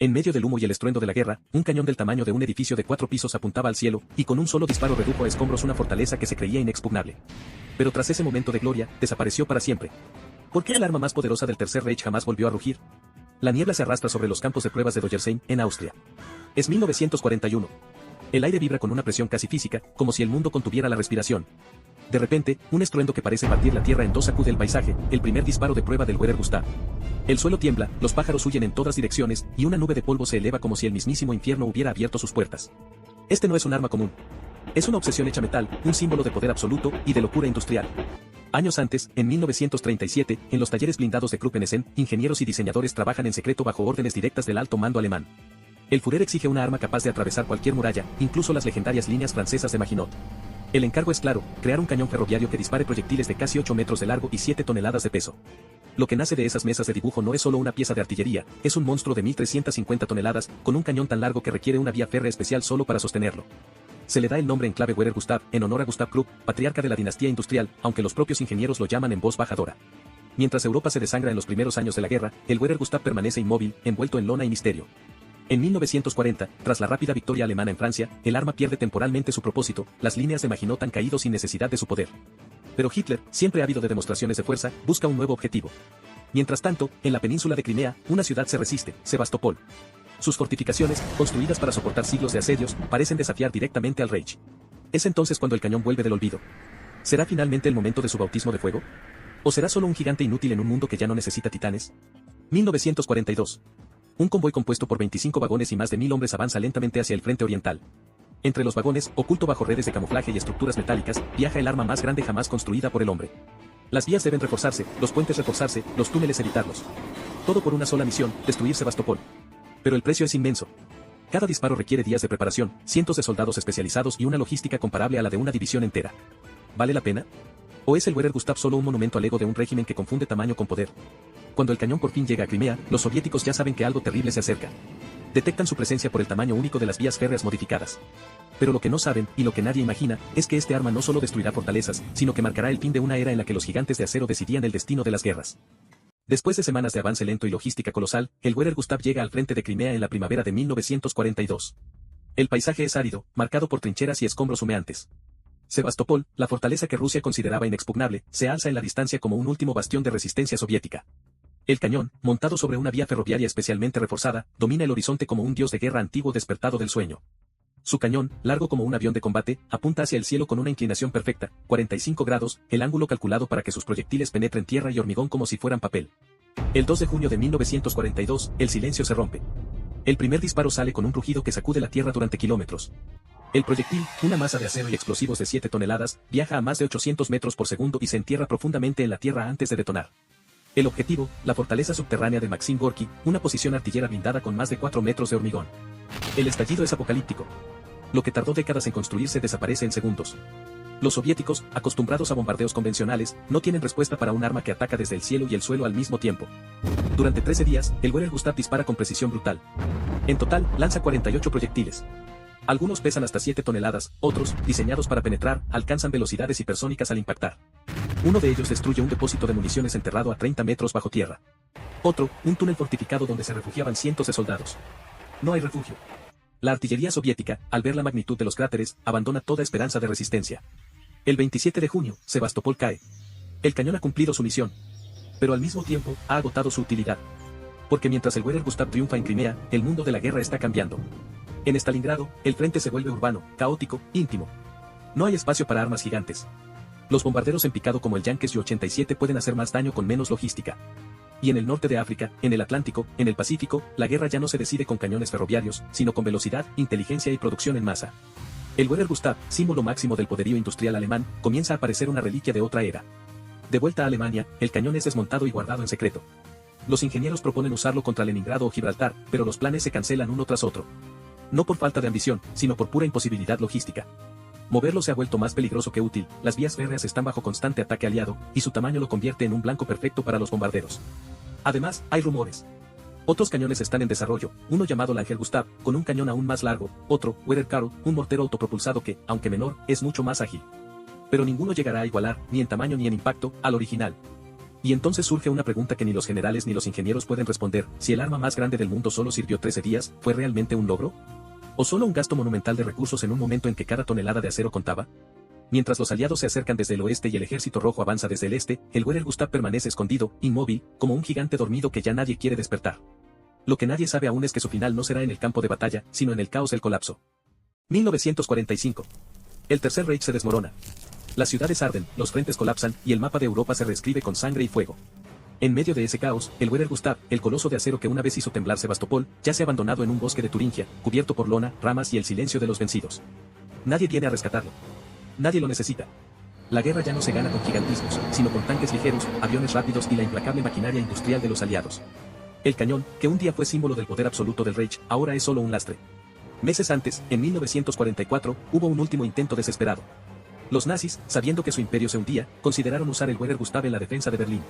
En medio del humo y el estruendo de la guerra, un cañón del tamaño de un edificio de 4 pisos apuntaba al cielo, y con un solo disparo redujo a escombros una fortaleza que se creía inexpugnable. Pero tras ese momento de gloria, desapareció para siempre. ¿Por qué el arma más poderosa del Tercer Reich jamás volvió a rugir? La niebla se arrastra sobre los campos de pruebas de Doggersheim, en Austria. Es 1941. El aire vibra con una presión casi física, como si el mundo contuviera la respiración. De repente, un estruendo que parece partir la tierra en dos sacude el paisaje, el primer disparo de prueba del Wehrer Gustav. El suelo tiembla, los pájaros huyen en todas direcciones, y una nube de polvo se eleva como si el mismísimo infierno hubiera abierto sus puertas. Este no es un arma común. Es una obsesión hecha metal, un símbolo de poder absoluto y de locura industrial. Años antes, en 1937, en los talleres blindados de Kruppnessen, ingenieros y diseñadores trabajan en secreto bajo órdenes directas del alto mando alemán. El Führer exige una arma capaz de atravesar cualquier muralla, incluso las legendarias líneas francesas de Maginot. El encargo es claro, crear un cañón ferroviario que dispare proyectiles de casi 8 metros de largo y 7 toneladas de peso. Lo que nace de esas mesas de dibujo no es solo una pieza de artillería, es un monstruo de 1350 toneladas, con un cañón tan largo que requiere una vía férrea especial solo para sostenerlo. Se le da el nombre en clave Wehrer Gustav, en honor a Gustav Krupp, patriarca de la dinastía industrial, aunque los propios ingenieros lo llaman en voz bajadora. Mientras Europa se desangra en los primeros años de la guerra, el Wehrer Gustav permanece inmóvil, envuelto en lona y misterio. En 1940, tras la rápida victoria alemana en Francia, el arma pierde temporalmente su propósito, las líneas de Maginot han caído sin necesidad de su poder. Pero Hitler, siempre ávido de demostraciones de fuerza, busca un nuevo objetivo. Mientras tanto, en la península de Crimea, una ciudad se resiste, Sebastopol. Sus fortificaciones, construidas para soportar siglos de asedios, parecen desafiar directamente al Reich. Es entonces cuando el cañón vuelve del olvido. ¿Será finalmente el momento de su bautismo de fuego? ¿O será solo un gigante inútil en un mundo que ya no necesita titanes? 1942. Un convoy compuesto por 25 vagones y más de 1000 hombres avanza lentamente hacia el frente oriental. Entre los vagones, oculto bajo redes de camuflaje y estructuras metálicas, viaja el arma más grande jamás construida por el hombre. Las vías deben reforzarse, los puentes reforzarse, los túneles evitarlos. Todo por una sola misión, destruir Sebastopol. Pero el precio es inmenso. Cada disparo requiere días de preparación, cientos de soldados especializados y una logística comparable a la de una división entera. ¿Vale la pena? ¿O es el Wehrer Gustav solo un monumento al ego de un régimen que confunde tamaño con poder? Cuando el cañón por fin llega a Crimea, los soviéticos ya saben que algo terrible se acerca. Detectan su presencia por el tamaño único de las vías férreas modificadas. Pero lo que no saben, y lo que nadie imagina, es que este arma no solo destruirá fortalezas, sino que marcará el fin de una era en la que los gigantes de acero decidían el destino de las guerras. Después de semanas de avance lento y logística colosal, el Wehrer Gustav llega al frente de Crimea en la primavera de 1942. El paisaje es árido, marcado por trincheras y escombros humeantes. Sebastopol, la fortaleza que Rusia consideraba inexpugnable, se alza en la distancia como un último bastión de resistencia soviética. El cañón, montado sobre una vía ferroviaria especialmente reforzada, domina el horizonte como un dios de guerra antiguo despertado del sueño. Su cañón, largo como un avión de combate, apunta hacia el cielo con una inclinación perfecta, 45 grados, el ángulo calculado para que sus proyectiles penetren tierra y hormigón como si fueran papel. El 2 de junio de 1942, el silencio se rompe. El primer disparo sale con un rugido que sacude la tierra durante kilómetros. El proyectil, una masa de acero y explosivos de 7 toneladas, viaja a más de 800 metros por segundo y se entierra profundamente en la tierra antes de detonar. El objetivo, la fortaleza subterránea de Maxim Gorky, una posición artillera blindada con más de 4 metros de hormigón. El estallido es apocalíptico. Lo que tardó décadas en construirse desaparece en segundos. Los soviéticos, acostumbrados a bombardeos convencionales, no tienen respuesta para un arma que ataca desde el cielo y el suelo al mismo tiempo. Durante 13 días, el Wehrer Gustav dispara con precisión brutal. En total, lanza 48 proyectiles. Algunos pesan hasta 7 toneladas, otros, diseñados para penetrar, alcanzan velocidades hipersónicas al impactar. Uno de ellos destruye un depósito de municiones enterrado a 30 metros bajo tierra. Otro, un túnel fortificado donde se refugiaban cientos de soldados. No hay refugio. La artillería soviética, al ver la magnitud de los cráteres, abandona toda esperanza de resistencia. El 27 de junio, Sebastopol cae. El cañón ha cumplido su misión. Pero al mismo tiempo, ha agotado su utilidad. Porque mientras el Wehrer Gustav triunfa en Crimea, el mundo de la guerra está cambiando. En Stalingrado, el frente se vuelve urbano, caótico, íntimo. No hay espacio para armas gigantes. Los bombarderos en picado como el Yankee Ju-87 pueden hacer más daño con menos logística. Y en el norte de África, en el Atlántico, en el Pacífico, la guerra ya no se decide con cañones ferroviarios, sino con velocidad, inteligencia y producción en masa. El Wehrer Gustav, símbolo máximo del poderío industrial alemán, comienza a parecer una reliquia de otra era. De vuelta a Alemania, el cañón es desmontado y guardado en secreto. Los ingenieros proponen usarlo contra Leningrado o Gibraltar, pero los planes se cancelan uno tras otro. No por falta de ambición, sino por pura imposibilidad logística. Moverlo se ha vuelto más peligroso que útil, las vías férreas están bajo constante ataque aliado, y su tamaño lo convierte en un blanco perfecto para los bombarderos. Además, hay rumores. Otros cañones están en desarrollo, uno llamado la Ángel Gustav, con un cañón aún más largo, otro, Wehrer Karl, un mortero autopropulsado que, aunque menor, es mucho más ágil. Pero ninguno llegará a igualar, ni en tamaño ni en impacto, al original. Y entonces surge una pregunta que ni los generales ni los ingenieros pueden responder: si el arma más grande del mundo solo sirvió 13 días, ¿fue realmente un logro? ¿O solo un gasto monumental de recursos en un momento en que cada tonelada de acero contaba? Mientras los aliados se acercan desde el oeste y el ejército rojo avanza desde el este, el Werer Gustav permanece escondido, inmóvil, como un gigante dormido que ya nadie quiere despertar. Lo que nadie sabe aún es que su final no será en el campo de batalla, sino en el caos del colapso. 1945. El Tercer Reich se desmorona. Las ciudades arden, los frentes colapsan, y el mapa de Europa se reescribe con sangre y fuego. En medio de ese caos, el Werer Gustav, el coloso de acero que una vez hizo temblar Sebastopol, yace abandonado en un bosque de Turingia, cubierto por lona, ramas y el silencio de los vencidos. Nadie viene a rescatarlo. Nadie lo necesita. La guerra ya no se gana con gigantismos, sino con tanques ligeros, aviones rápidos y la implacable maquinaria industrial de los aliados. El cañón, que un día fue símbolo del poder absoluto del Reich, ahora es solo un lastre. Meses antes, en 1944, hubo un último intento desesperado. Los nazis, sabiendo que su imperio se hundía, consideraron usar el Werer Gustav en la defensa de Berlín.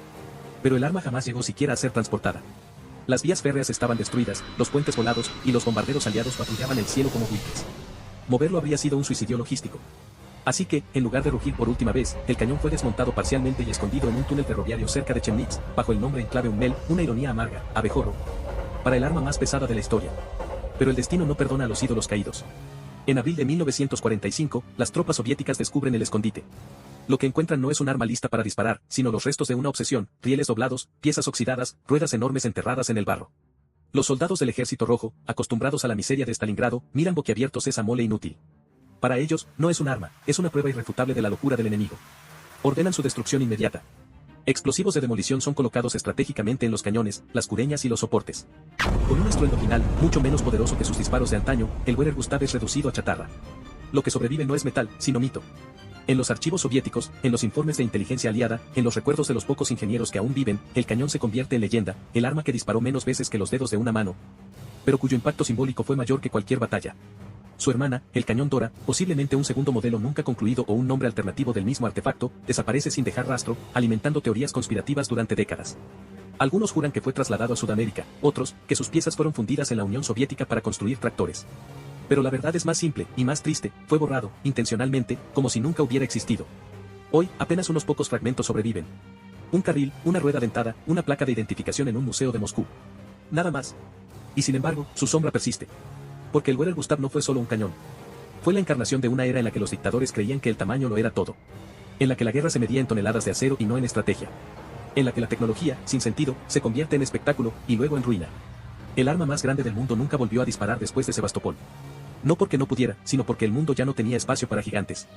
Pero el arma jamás llegó siquiera a ser transportada. Las vías férreas estaban destruidas, los puentes volados, y los bombarderos aliados patrullaban el cielo como buitres. Moverlo habría sido un suicidio logístico. Así que, en lugar de rugir por última vez, el cañón fue desmontado parcialmente y escondido en un túnel ferroviario cerca de Chemnitz, bajo el nombre en clave Hummel, una ironía amarga, abejorro, para el arma más pesada de la historia. Pero el destino no perdona a los ídolos caídos. En abril de 1945, las tropas soviéticas descubren el escondite. Lo que encuentran no es un arma lista para disparar, sino los restos de una obsesión: rieles doblados, piezas oxidadas, ruedas enormes enterradas en el barro. Los soldados del Ejército Rojo, acostumbrados a la miseria de Stalingrado, miran boquiabiertos esa mole inútil. Para ellos, no es un arma, es una prueba irrefutable de la locura del enemigo. Ordenan su destrucción inmediata. Explosivos de demolición son colocados estratégicamente en los cañones, las cureñas y los soportes. Con un estruendo final, mucho menos poderoso que sus disparos de antaño, el Werer Gustav es reducido a chatarra. Lo que sobrevive no es metal, sino mito. En los archivos soviéticos, en los informes de inteligencia aliada, en los recuerdos de los pocos ingenieros que aún viven, el cañón se convierte en leyenda, el arma que disparó menos veces que los dedos de una mano, pero cuyo impacto simbólico fue mayor que cualquier batalla. Su hermana, el cañón Dora, posiblemente un segundo modelo nunca concluido o un nombre alternativo del mismo artefacto, desaparece sin dejar rastro, alimentando teorías conspirativas durante décadas. Algunos juran que fue trasladado a Sudamérica, otros, que sus piezas fueron fundidas en la Unión Soviética para construir tractores. Pero la verdad es más simple, y más triste: fue borrado, intencionalmente, como si nunca hubiera existido. Hoy, apenas unos pocos fragmentos sobreviven. Un carril, una rueda dentada, una placa de identificación en un museo de Moscú. Nada más. Y sin embargo, su sombra persiste. Porque el Werer Gustav no fue solo un cañón. Fue la encarnación de una era en la que los dictadores creían que el tamaño lo era todo. En la que la guerra se medía en toneladas de acero y no en estrategia. En la que la tecnología, sin sentido, se convierte en espectáculo, y luego en ruina. El arma más grande del mundo nunca volvió a disparar después de Sebastopol. No porque no pudiera, sino porque el mundo ya no tenía espacio para gigantes.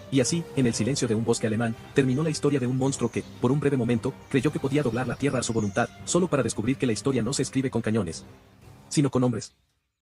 Y así, en el silencio de un bosque alemán, terminó la historia de un monstruo que, por un breve momento, creyó que podía doblar la tierra a su voluntad, solo para descubrir que la historia no se escribe con cañones, sino con hombres.